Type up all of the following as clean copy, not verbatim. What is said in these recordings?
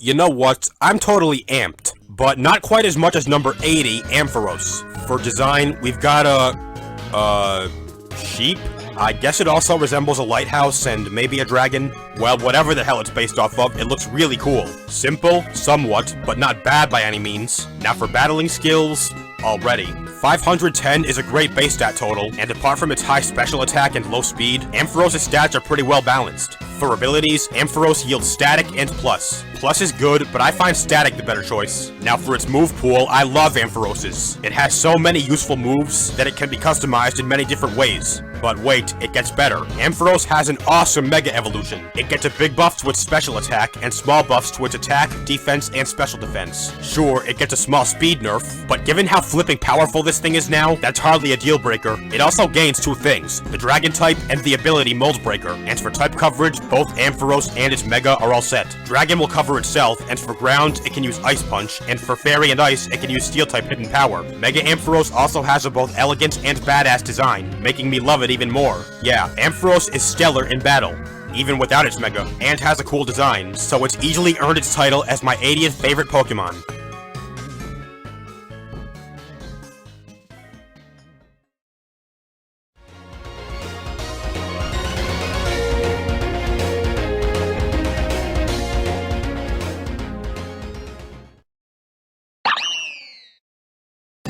You know what? I'm totally amped, but not quite as much as number 80, Ampharos. For design, we've got a sheep? I guess it also resembles a lighthouse and maybe a dragon. Well, whatever the hell it's based off of, it looks really cool. Simple, somewhat, but not bad by any means. Now for battling skills, already. 510 is a great base stat total, and apart from its high special attack and low speed, Ampharos' stats are pretty well balanced. For abilities, Ampharos yields static and plus. Plus is good, but I find static the better choice. Now for its move pool, I love Ampharos's. It has so many useful moves that it can be customized in many different ways. But wait, it gets better. Ampharos has an awesome Mega Evolution. It gets a big buff to its special attack, and small buffs to its attack, defense, and special defense. Sure, it gets a small speed nerf, but given how flipping powerful this thing is now, that's hardly a deal breaker. It also gains two things, the Dragon type and the ability Mold Breaker, and for type coverage, both Ampharos and its Mega are all set. Dragon will cover itself, and for ground, it can use Ice Punch, and for Fairy and Ice, it can use Steel type Hidden Power. Mega Ampharos also has a both elegant and badass design, making me love it even more. Yeah, Ampharos is stellar in battle, even without its Mega, and has a cool design, so it's easily earned its title as my 80th favorite Pokemon.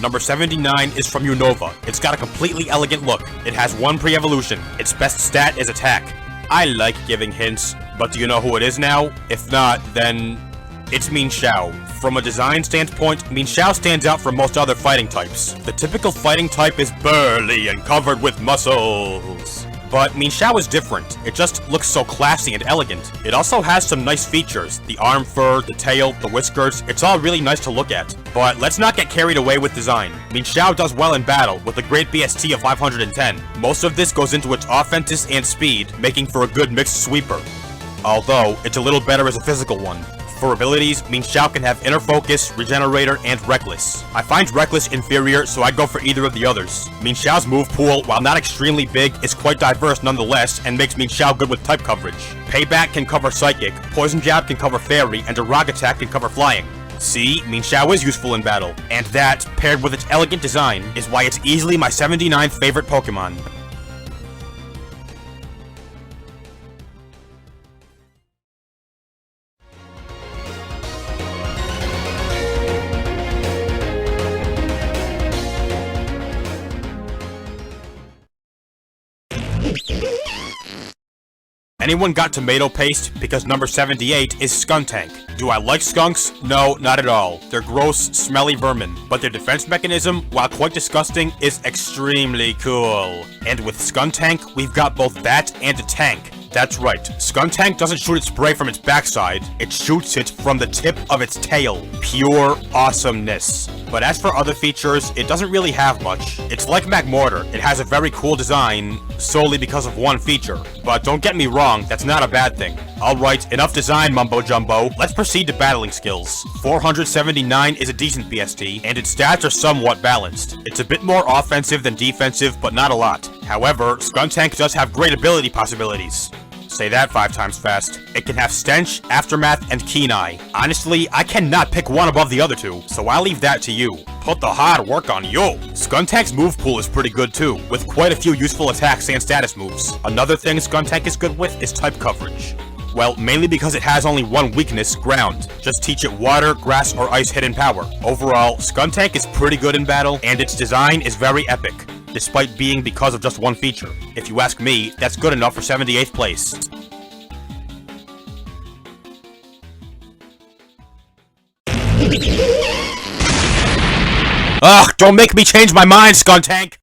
Number 79 is from Unova. It's got a completely elegant look. It has one pre-evolution. Its best stat is attack. I like giving hints, but do you know who it is now? If not, then it's Shou. From a design standpoint, Shou stands out from most other fighting types. The typical fighting type is burly and covered with muscles. But Shou is different. It just looks so classy and elegant. It also has some nice features. The arm fur, the tail, the whiskers, it's all really nice to look at. But let's not get carried away with design. Shou does well in battle, with a great BST of 510. Most of this goes into its offenses and speed, making for a good mixed sweeper. Although, it's a little better as a physical one. For abilities, Shou can have Inner Focus, Regenerator, and Reckless. I find Reckless inferior, so I'd go for either of the others. Shou's move pool, while not extremely big, is quite diverse nonetheless, and makes Shou good with type coverage. Payback can cover Psychic, Poison Jab can cover Fairy, and a Rock Attack can cover Flying. See, Shou is useful in battle, and that, paired with its elegant design, is why it's easily my 79th favorite Pokemon. Anyone got tomato paste? Because number 78 is Scumtank. Do I like skunks? No, not at all. They're gross, smelly vermin. But their defense mechanism, while quite disgusting, is extremely cool. And with Scumtank, we've got both bat and a tank. That's right, Scumtank doesn't shoot its prey from its backside, it shoots it from the tip of its tail. Pure awesomeness. But as for other features, it doesn't really have much. It's like Magmortar, it has a very cool design, solely because of one feature. But don't get me wrong, that's not a bad thing. Alright, enough design mumbo jumbo, let's proceed to battling skills. 479 is a decent BST, and its stats are somewhat balanced. It's a bit more offensive than defensive, but not a lot. However, Scumtank does have great ability possibilities. Say that 5 times fast. It can have Stench, Aftermath, and Keen Eye. Honestly, I cannot pick one above the other two, so I'll leave that to you. Put the hard work on you! Scumtank's move pool is pretty good too, with quite a few useful attacks and status moves. Another thing Scumtank is good with is type coverage. Well, mainly because it has only one weakness, ground. Just teach it water, grass, or ice hidden power. Overall, Scumtank is pretty good in battle, and its design is very epic, despite being because of just one feature. If you ask me, that's good enough for 78th place. Ugh, don't make me change my mind, Scumtank!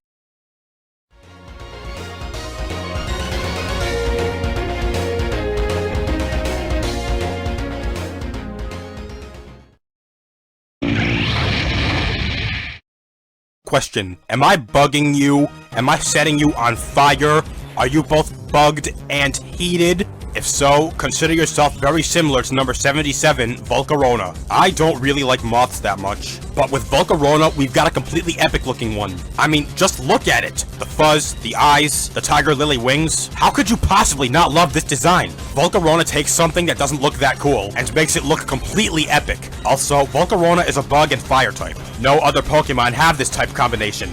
Question, am I bugging you? Am I setting you on fire? Are you both bugged and heated? If so, consider yourself very similar to number 77, Volcarona. I don't really like moths that much, but with Volcarona, we've got a completely epic looking one. I mean, just look at it. The fuzz, the eyes, the tiger lily wings. How could you possibly not love this design? Volcarona takes something that doesn't look that cool and makes it look completely epic. Also, Volcarona is a bug and fire type. No other Pokemon have this type combination.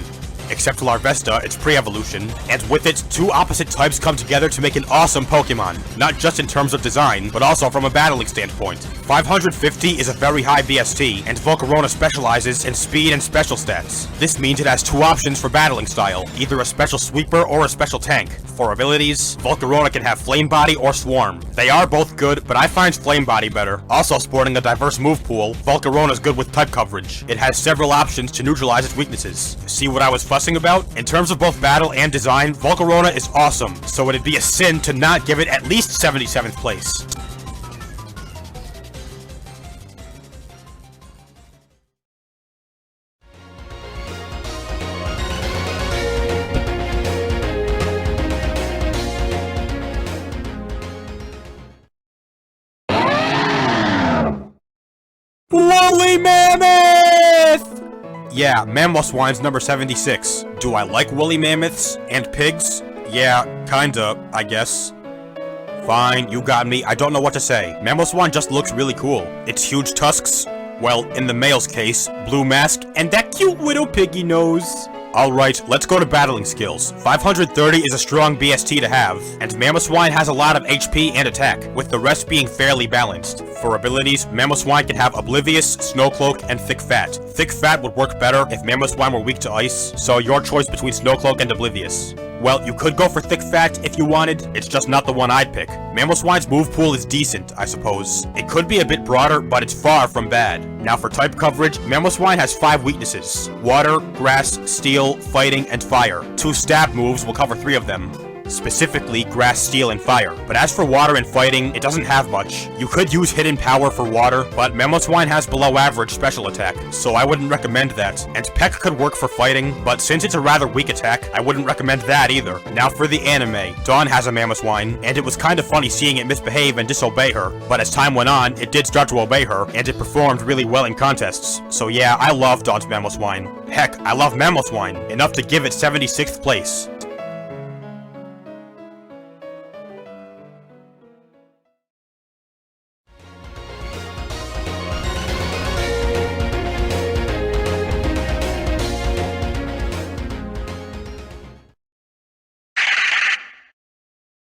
Except Larvesta, its pre-evolution, and with it, two opposite types come together to make an awesome Pokemon, not just in terms of design, but also from a battling standpoint. 550 is a very high BST, and Volcarona specializes in speed and special stats. This means it has two options for battling style, either a special sweeper or a special tank. For abilities, Volcarona can have Flame Body or Swarm. They are both good, but I find Flame Body better. Also sporting a diverse move pool, Volcarona is good with type coverage. It has several options to neutralize its weaknesses. See what I was fussing about? In terms of both battle and design, Volcarona is awesome, so it'd be a sin to not give it at least 77th place. Woolly Mammoth! Yeah, Mamoswine's number 76. Do I like woolly mammoths and pigs? Yeah, kinda, I guess. Fine, you got me. I don't know what to say. Mamoswine just looks really cool. Its huge tusks, well, in the male's case, blue mask, and that cute little piggy nose. Alright, let's go to battling skills. 530 is a strong BST to have, and Mamoswine has a lot of HP and attack, with the rest being fairly balanced. For abilities, Mamoswine can have Oblivious, Snow Cloak, and Thick Fat. Thick Fat would work better if Mamoswine were weak to ice, so your choice between Snow Cloak and Oblivious. Well, you could go for Thick Fat if you wanted, it's just not the one I'd pick. Mamoswine's move pool is decent, I suppose. It could be a bit broader, but it's far from bad. Now for type coverage, Mamoswine has 5 weaknesses: Water, Grass, Steel, Fighting, and Fire. 2 stab moves will cover 3 of them. Specifically, Grass, Steel, and Fire. But as for Water and Fighting, it doesn't have much. You could use Hidden Power for Water, but Mamoswine has below average special attack, so I wouldn't recommend that. And Peck could work for Fighting, but since it's a rather weak attack, I wouldn't recommend that either. Now for the anime. Dawn has a Mamoswine, and it was kinda funny seeing it misbehave and disobey her, but as time went on, it did start to obey her, and it performed really well in contests. So yeah, I love Dawn's Mamoswine. Heck, I love Mamoswine, enough to give it 76th place.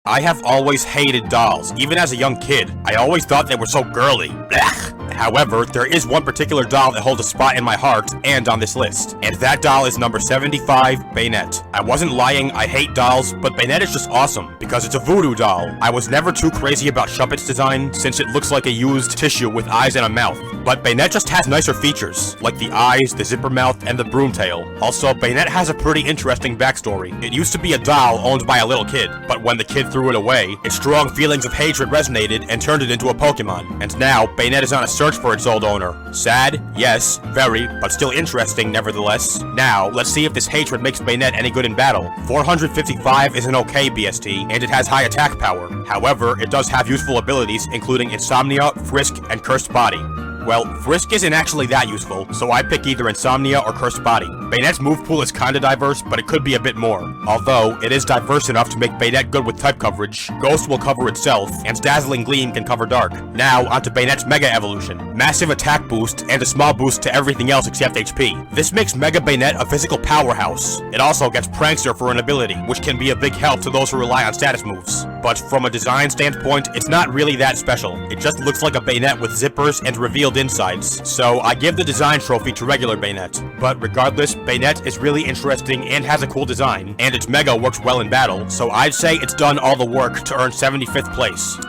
I have always hated dolls. Even as a young kid, I always thought they were so girly. Blech. However, there is one particular doll that holds a spot in my heart and on this list, and that doll is number 75, Beignet. I wasn't lying, I hate dolls, but Beignet is just awesome, because it's a voodoo doll. I was never too crazy about Shuppet's design, since it looks like a used tissue with eyes and a mouth, but Beignet just has nicer features, like the eyes, the zipper mouth, and the broom tail. Also, Beignet has a pretty interesting backstory. It used to be a doll owned by a little kid, but when the kid threw it away, its strong feelings of hatred resonated and turned it into a Pokemon, and now Beignet is on a search for its old owner. Sad? Yes, very, but still interesting nevertheless. Now, let's see if this hatred makes Beignet any good in battle. 455 is an okay BST, and it has high attack power. However, it does have useful abilities, including Insomnia, Frisk, and Cursed Body. Well, Frisk isn't actually that useful, so I pick either Insomnia or Cursed Body. Beignett's move pool is kinda diverse, but it could be a bit more. Although, it is diverse enough to make Beignet good with type coverage, Ghost will cover itself, and Dazzling Gleam can cover Dark. Now, onto Beignet's Mega Evolution. Massive attack boost, and a small boost to everything else except HP. This makes Mega Beignet a physical powerhouse. It also gets Prankster for an ability, which can be a big help to those who rely on status moves. But from a design standpoint, it's not really that special. It just looks like a Beignet with zippers and revealed insides, so I give the design trophy to regular Beignet. But regardless, Beignet is really interesting and has a cool design, and its Mega works well in battle, so I'd say it's done all the work to earn 75th place.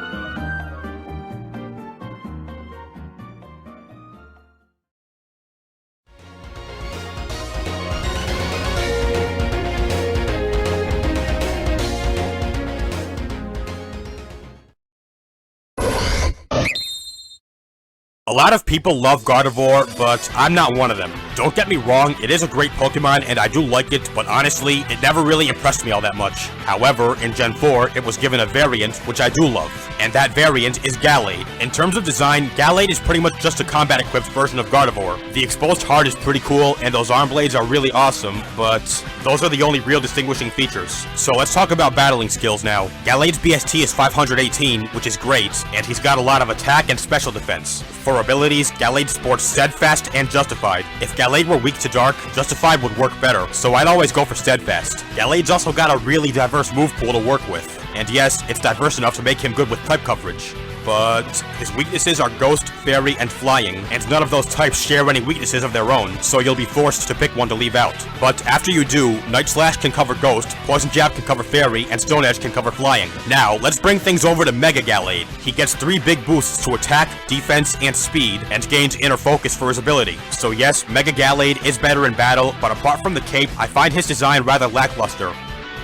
lot of people love Gardevoir, but I'm not one of them. Don't get me wrong, it is a great Pokemon and I do like it, but honestly, it never really impressed me all that much. However, in Gen 4, it was given a variant, which I do love, and that variant is Gallade. In terms of design, Gallade is pretty much just a combat-equipped version of Gardevoir. The exposed heart is pretty cool, and those arm blades are really awesome, but those are the only real distinguishing features. So let's talk about battling skills now. Gallade's BST is 518, which is great, and he's got a lot of attack and special defense. For abilities, Gallade sports Steadfast and Justified. If Gallade were weak to Dark, Justified would work better, so I'd always go for Steadfast. Gallade's also got a really diverse move pool to work with, and yes, it's diverse enough to make him good with type coverage. But his weaknesses are Ghost, Fairy, and Flying, and none of those types share any weaknesses of their own, so you'll be forced to pick one to leave out. But after you do, Night Slash can cover Ghost, Poison Jab can cover Fairy, and Stone Edge can cover Flying. Now, let's bring things over to Mega Gallade. He gets 3 big boosts to attack, defense, and speed, and gains Inner Focus for his ability. So yes, Mega Gallade is better in battle, but apart from the cape, I find his design rather lackluster.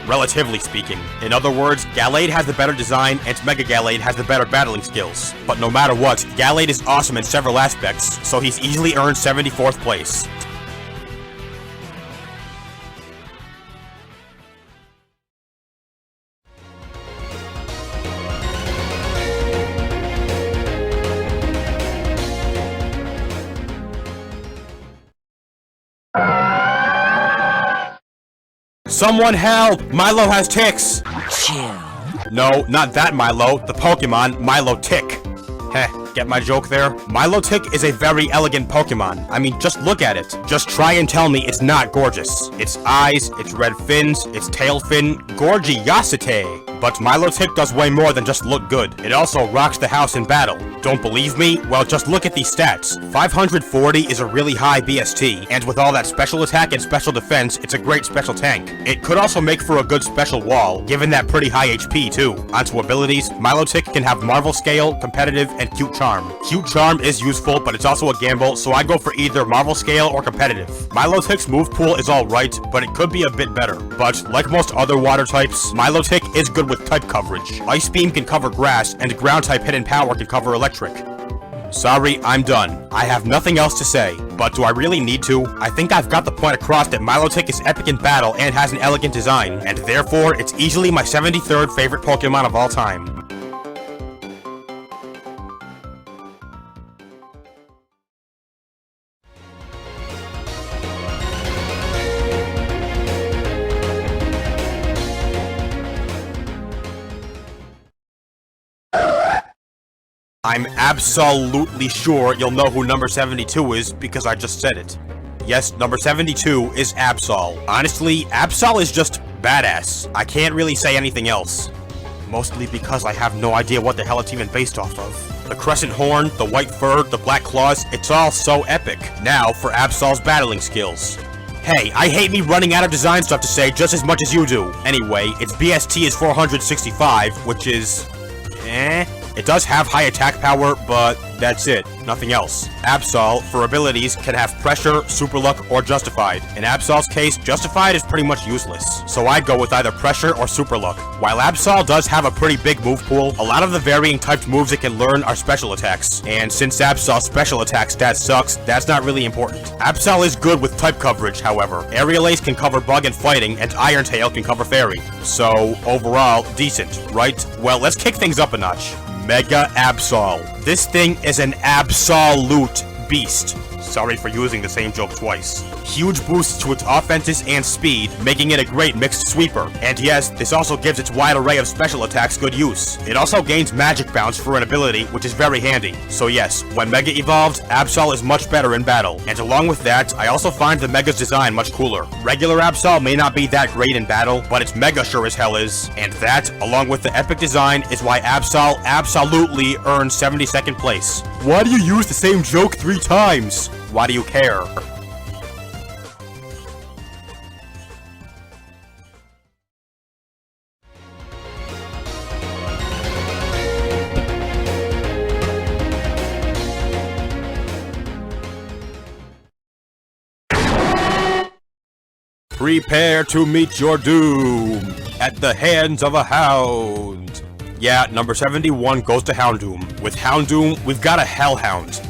Relatively speaking. In other words, Gallade has the better design, and Mega Gallade has the better battling skills. But no matter what, Gallade is awesome in several aspects, so he's easily earned 74th place. Someone help! Milo has ticks! Chill. No, not that Milo, the Pokemon Milotic. Heh, get my joke there? Milotic is a very elegant Pokemon. I mean, just look at it. Just try and tell me it's not gorgeous. Its eyes, its red fins, its tail fin, gorgiosity. But Milotic does way more than just look good. It also rocks the house in battle. Don't believe me? Well, just look at these stats. 540 is a really high BST, and with all that special attack and special defense, it's a great special tank. It could also make for a good special wall, given that pretty high HP too. Onto abilities, Milotic can have Marvel Scale, Competitive, and Cute Charm. Cute Charm is useful, but it's also a gamble, so I go for either Marvel Scale or Competitive. Milotic's move pool is alright, but it could be a bit better. But like most other water types, Milotic is good with type coverage. Ice Beam can cover grass, and ground type Hidden Power can cover electric. Sorry, I'm done. I have nothing else to say, but do I really need to? I think I've got the point across that Milotic is epic in battle and has an elegant design, and therefore it's easily my 73rd favorite Pokemon of all time. I'm absolutely sure you'll know who number 72 is because I just said it. Yes, number 72 is Absaw. Honestly, Absaw is just badass. I can't really say anything else. Mostly because I have no idea what the hell it's even based off of. The crescent horn, the white fur, the black claws, it's all so epic. Now for Absaw's battling skills. Hey, I hate me running out of design stuff to say just as much as you do. Anyway, its BST is 465, which is... It does have high attack power, but that's it. Nothing else. Absaw, for abilities, can have Pressure, Super Luck, or Justified. In Absaw's case, Justified is pretty much useless, so I'd go with either Pressure or Super Luck. While Absaw does have a pretty big move pool, a lot of the varying typed moves it can learn are special attacks, and since Absaw's special attack stat sucks, that's not really important. Absaw is good with type coverage, however. Aerial Ace can cover Bug and Fighting, and Iron Tail can cover Fairy. So, overall, decent, right? Well, let's kick things up a notch. Mega Absaw. This thing is an absolute beast. Sorry for using the same joke twice. Huge boosts to its offenses and speed, making it a great mixed sweeper. And yes, this also gives its wide array of special attacks good use. It also gains Magic Bounce for an ability, which is very handy. So yes, when Mega evolved, Absaw is much better in battle. And along with that, I also find the Mega's design much cooler. Regular Absaw may not be that great in battle, but its Mega sure as hell is. And that, along with the epic design, is why Absaw absolutely earns 72nd place. Why do you use the same joke 3 times? Why do you care? Prepare to meet your doom at the hands of a hound. Yeah, number 71 goes to Houndoom. With Houndoom, we've got a Hellhound.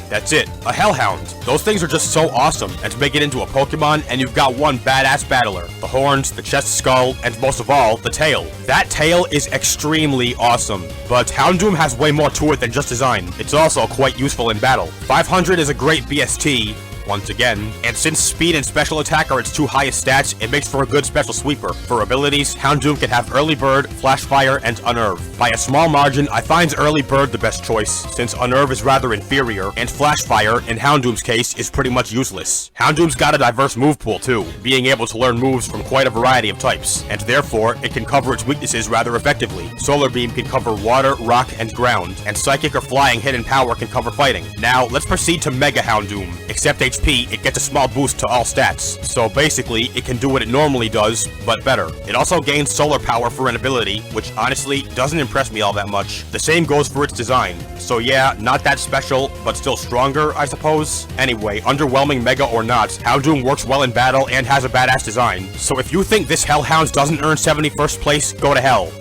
That's it, a Hellhound. Those things are just so awesome, and to make it into a Pokemon, and you've got one badass battler. The horns, the chest skull, and most of all, the tail. That tail is extremely awesome, but Houndoom has way more to it than just design. It's also quite useful in battle. 500 is a great BST, once again, and since speed and special attack are its two highest stats, it makes for a good special sweeper. For abilities, Houndoom can have Early Bird, Flash Fire, and Unnerve. By a small margin, I find Early Bird the best choice, since Unnerve is rather inferior, and Flash Fire, in Houndoom's case, is pretty much useless. Houndoom's got a diverse move pool too, being able to learn moves from quite a variety of types, and therefore, it can cover its weaknesses rather effectively. Solar Beam can cover water, rock, and ground, and Psychic or Flying Hidden Power can cover fighting. Now, let's proceed to Mega Houndoom. Except HP, it gets a small boost to all stats, so basically, it can do what it normally does, but better. It also gains solar power for an ability, which honestly doesn't impress me all that much. The same goes for its design, so yeah, not that special, but still stronger, I suppose. Anyway, underwhelming Mega or not, Houndoom works well in battle and has a badass design, so if you think this Hellhound doesn't earn 71st place, go to hell.